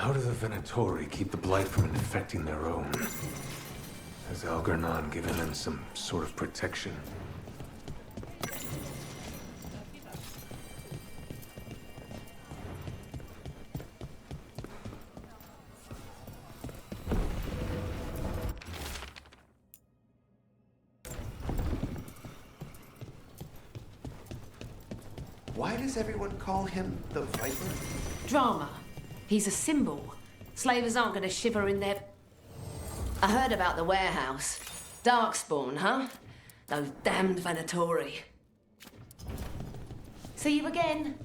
How do the Venatori keep the Blight from infecting their own? Has Algernon given them some sort of protection? Why does everyone call him the Viper? Drama. He's a symbol. Slavers aren't gonna shiver in their... I heard about the warehouse. Darkspawn, huh? Those damned Venatori. See you again.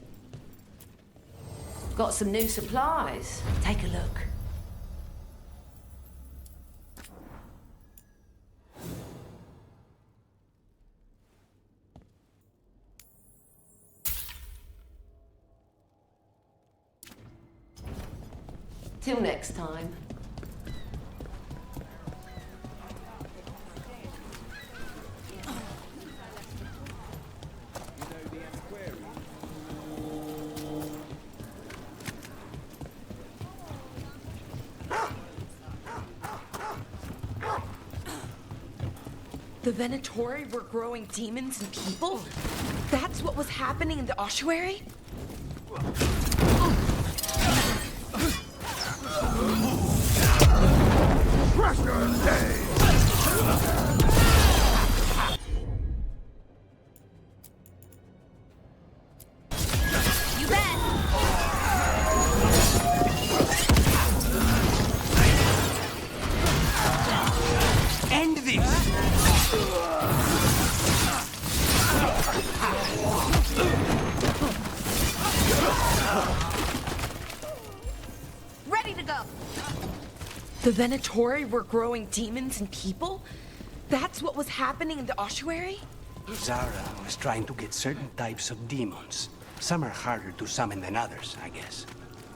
Got some new supplies. Take a look. Till next time. The Venatori were growing demons and people? That's what was happening in the ossuary? You bet! End this! Ready to go! The Venatori were growing demons and people? That's what was happening in the ossuary? Zara was trying to get certain types of demons. Some are harder to summon than others, I guess.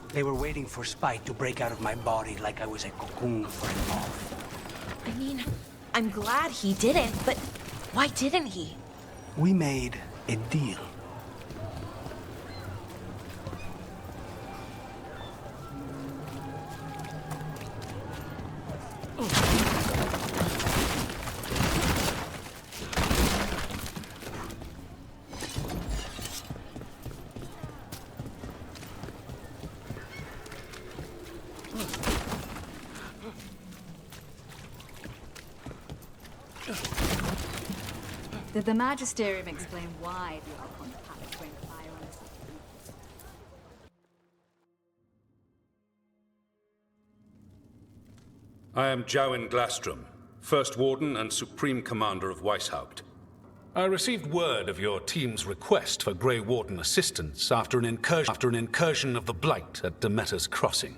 They were waiting for Spike to break out of my body like I was a cocoon for a moth. I mean, I'm glad he didn't, but why didn't he? We made a deal. Did the Magisterium explain why the Archon Palace went fire on us? I am Jowen Glastrom, First Warden and Supreme Commander of Weishaupt. I received word of your team's request for Grey Warden assistance after an incursion of the Blight at Demeter's Crossing.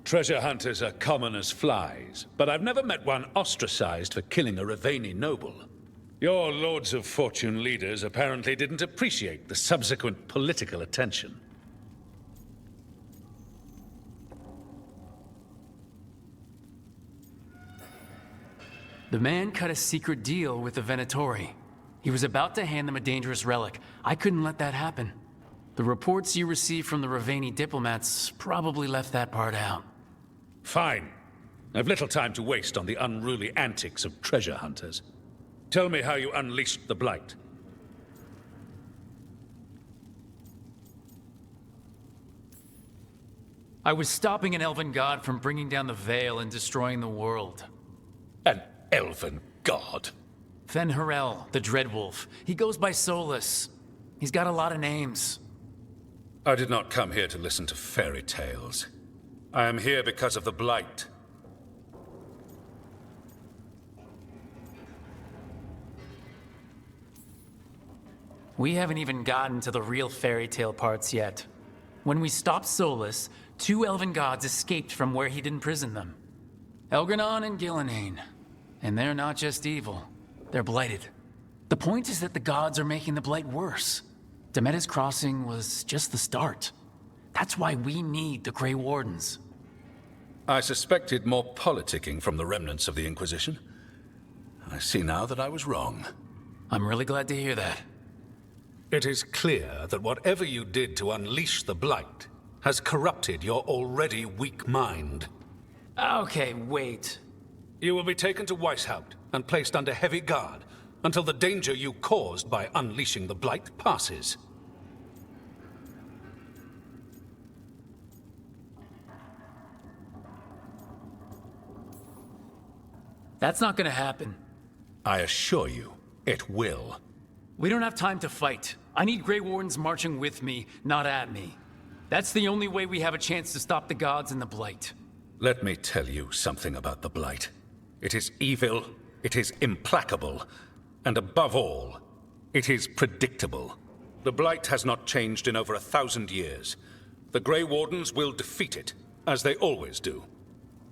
Treasure hunters are common as flies, but I've never met one ostracized for killing a Raveni noble. Your Lords of Fortune leaders apparently didn't appreciate the subsequent political attention. The man cut a secret deal with the Venatori. He was about to hand them a dangerous relic. I couldn't let that happen. The reports you received from the Raveni diplomats probably left that part out. Fine. I've little time to waste on the unruly antics of treasure hunters. Tell me how you unleashed the Blight. I was stopping an elven god from bringing down the Veil and destroying the world. An elven god? Fen'Harel, the Dreadwolf. He goes by Solus. He's got a lot of names. I did not come here to listen to fairy tales. I am here because of the Blight. We haven't even gotten to the real fairy tale parts yet. When we stopped Solus, 2 elven gods escaped from where he'd imprisoned them. Elgranon and Gillenane. And they're not just evil. They're blighted. The point is that the gods are making the Blight worse. Demeter's Crossing was just the start. That's why we need the Grey Wardens. I suspected more politicking from the remnants of the Inquisition. I see now that I was wrong. I'm really glad to hear that. It is clear that whatever you did to unleash the Blight, has corrupted your already weak mind. Okay, wait. You will be taken to Weishaupt and placed under heavy guard until the danger you caused by unleashing the Blight passes. That's not gonna happen. I assure you, it will. We don't have time to fight. I need Grey Wardens marching with me, not at me. That's the only way we have a chance to stop the gods and the Blight. Let me tell you something about the Blight. It is evil, it is implacable, and above all, it is predictable. The Blight has not changed in over 1,000 years. The Grey Wardens will defeat it, as they always do.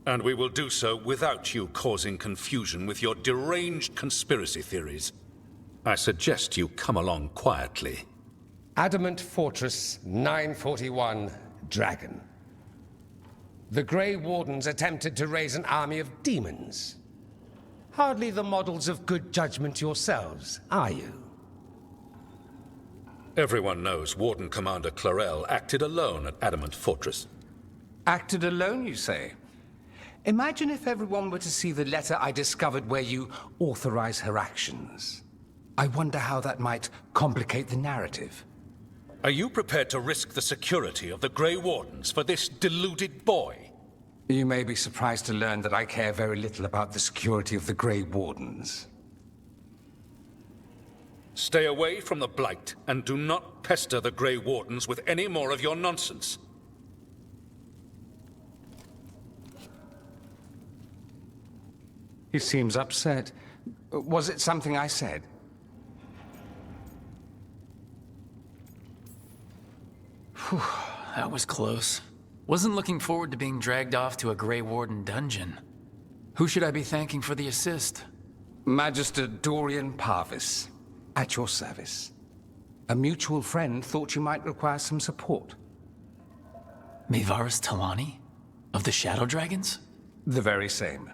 And we will do so without you causing confusion with your deranged conspiracy theories. I suggest you come along quietly. Adamant Fortress 941, Dragon. The Grey Wardens attempted to raise an army of demons. Hardly the models of good judgment yourselves, are you? Everyone knows Warden Commander Clarel acted alone at Adamant Fortress. Acted alone, you say? Imagine if everyone were to see the letter I discovered where you authorize her actions. I wonder how that might complicate the narrative. Are you prepared to risk the security of the Grey Wardens for this deluded boy? You may be surprised to learn that I care very little about the security of the Grey Wardens. Stay away from the Blight, and do not pester the Grey Wardens with any more of your nonsense. He seems upset. Was it something I said? Whew, that was close. Wasn't looking forward to being dragged off to a Grey Warden dungeon. Who should I be thanking for the assist? Magister Dorian Parvis, at your service. A mutual friend thought you might require some support. Maevaris Talani? Of the Shadow Dragons? The very same.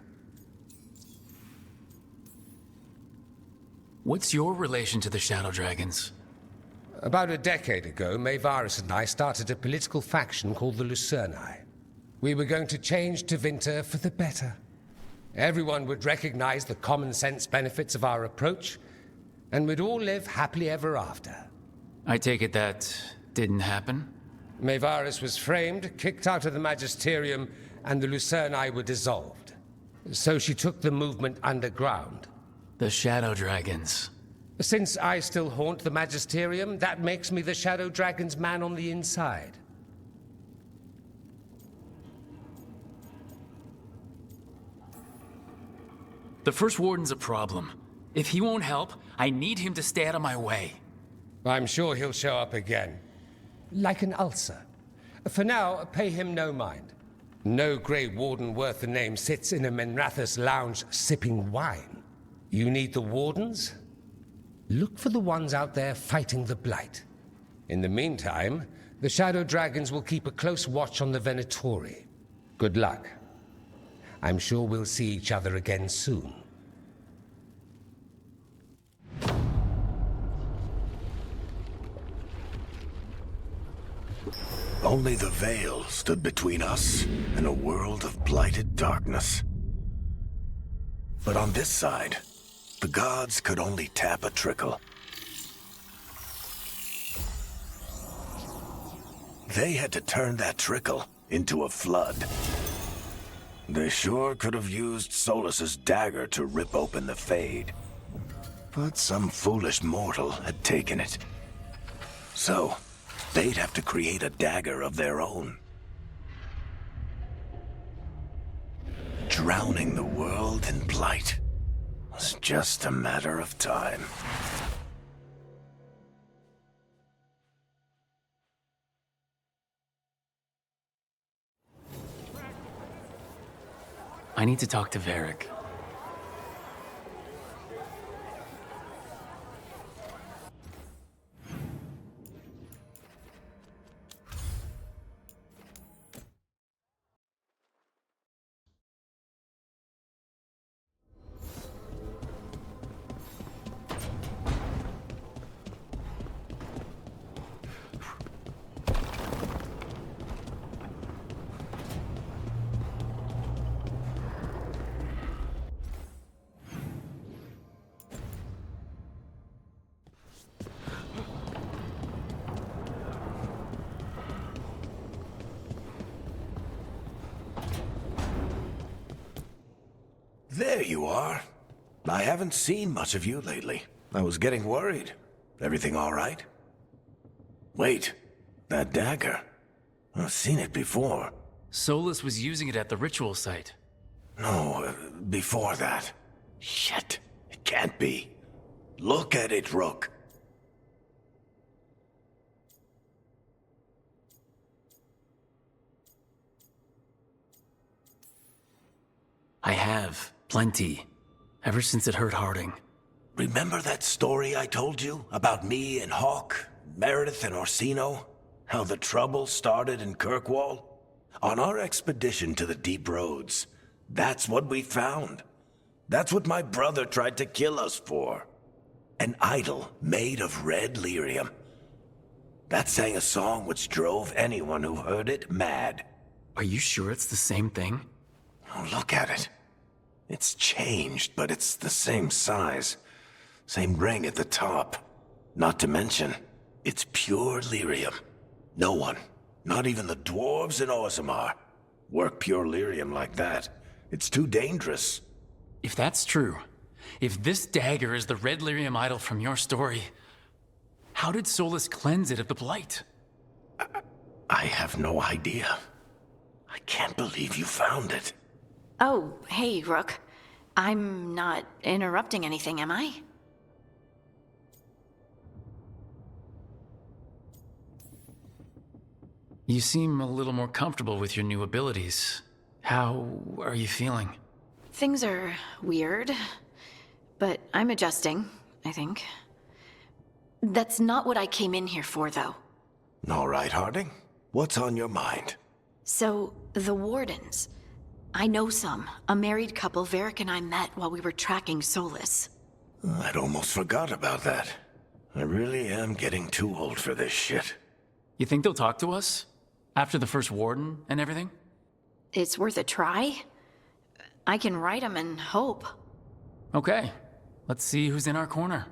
What's your relation to the Shadow Dragons? About a decade ago, Maevaris and I started a political faction called the Lucerni. We were going to change Tevinter for the better. Everyone would recognize the common sense benefits of our approach, and we'd all live happily ever after. I take it that didn't happen? Maevaris was framed, kicked out of the Magisterium, and the Lucerni were dissolved. So she took the movement underground. The Shadow Dragons. Since I still haunt the Magisterium, that makes me the Shadow Dragon's man on the inside. The First Warden's a problem. If he won't help, I need him to stay out of my way. I'm sure he'll show up again. Like an ulcer. For now, pay him no mind. No Grey Warden worth the name sits in a Menrathus lounge sipping wine. You need the Wardens? Look for the ones out there fighting the Blight. In the meantime, the Shadow Dragons will keep a close watch on the Venatori. Good luck. I'm sure we'll see each other again soon. Only the veil stood between us and a world of blighted darkness. But on this side, the gods could only tap a trickle. They had to turn that trickle into a flood. They sure could have used Solus's dagger to rip open the Fade. But some foolish mortal had taken it. So, they'd have to create a dagger of their own. Drowning the world in blight was just a matter of time. I need to talk to Varric. There you are. I haven't seen much of you lately. I was getting worried. Everything all right? Wait, that dagger. I've seen it before. Solus was using it at the ritual site. No, before that. Shit, it can't be. Look at it, Rook. I have. Plenty. Ever since it hurt Harding. Remember that story I told you about me and Hawk, Meredith and Orsino? How the trouble started in Kirkwall? On our expedition to the Deep Roads, that's what we found. That's what my brother tried to kill us for. An idol made of red lyrium. That sang a song which drove anyone who heard it mad. Are you sure it's the same thing? Oh, look at it. It's changed, but it's the same size. Same ring at the top. Not to mention, it's pure lyrium. No one, not even the dwarves in Orzammar, work pure lyrium like that. It's too dangerous. If that's true, if this dagger is the red lyrium idol from your story, how did Solus cleanse it of the blight? I have no idea. I can't believe you found it. Oh, hey, Rook. I'm not interrupting anything, am I? You seem a little more comfortable with your new abilities. How are you feeling? Things are weird, but I'm adjusting, I think. That's not what I came in here for, though. All right, Harding. What's on your mind? So, the Wardens. I know some. A married couple Varric and I met while we were tracking Solus. I'd almost forgot about that. I really am getting too old for this shit. You think they'll talk to us? After the first warden and everything? It's worth a try. I can write them and hope. Okay. Let's see who's in our corner.